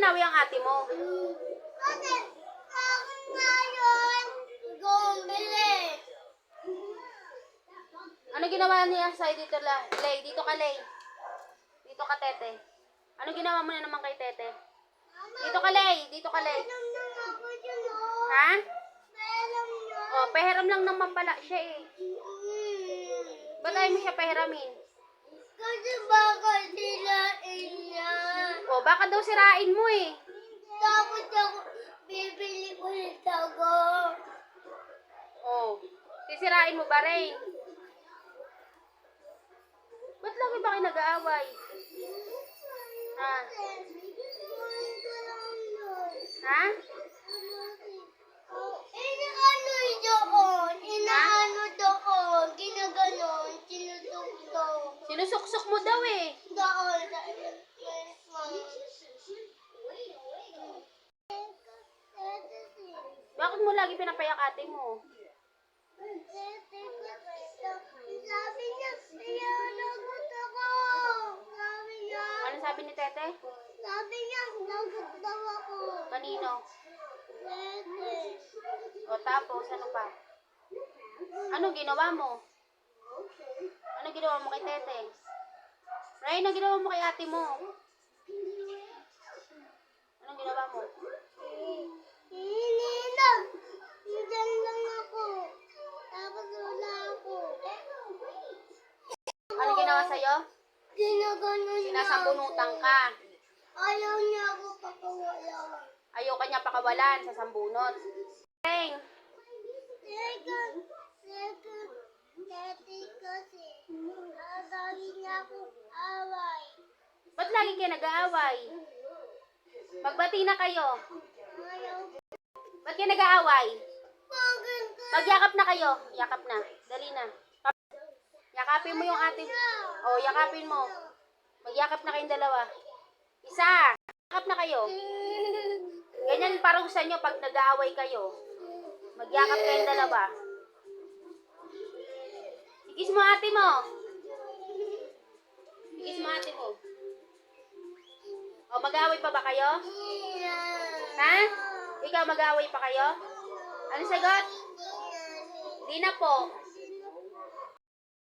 inaaway ang ate mo? Kasi, bakit ngayon? Gumili. Ano ginawa niya sa'yo dito, Lay? Dito ka, Lay. Dito ka, Tete. Ano ginawa mo na naman kay Tete? Dito ka, Lay. Dito ka, Lay. Alam na ako dyan, oh. Ha? Alam na. Oh, pahiram lang naman pala siya eh. Ba't ayaw mo siya pahiramin? Kasi baka silain niya. Oh, baka daw sirain mo eh. Tapos ako, bibili ulit ako. Oh, sisirain mo ba rin? Ba't lagi ba kayo nag-aaway? Ha? Ha? Inaano doon? Inaano doon? Ginaganon? Sinutuktok? Sinusuksok mo daw eh. Doon. Bakit mo lagi pinapayak ate mo? Sabi niya, nagot ako. Sabi niya. Ano sabi ni Tete? Sabi niya, nagot daw ako. Kanino? Tete. O tapos, ano pa? Ano ginawa mo? Ano ginawa mo kay Tete? Ryan, ano ginawa mo kay ate mo? Anong ginawa mo? Hindi lang. Diyan lang ako. Tapos wala ako. Ano ginawa sa'yo? Ginaganon niya Sinasambunutan ako. ka. Ayaw niya ako pakawalan. Ayaw ka niya pakawalan sa sambunot. Ryan, Tete kasi. Lagi niya ako away. ba't lagi kayo nag-aaway? Magbati na kayo. Ayaw. Ba't kayo nag-aaway? Bakit ka? Magyakap na kayo. Yakap na. Dali na. Yakapin mo yung ate. Oh, yakapin mo. Magyakap na kayong dalawa. Isa. Yakap na kayo. Ganyan parusa nyo pag nag-aaway kayo. Magyakap kayong dalawa. Ikis mo ate mo. Ikis mo ate mo. O, mag-aaway pa ba kayo? Ha? Ikaw mag-aaway pa kayo? Ano sagot? Di na po.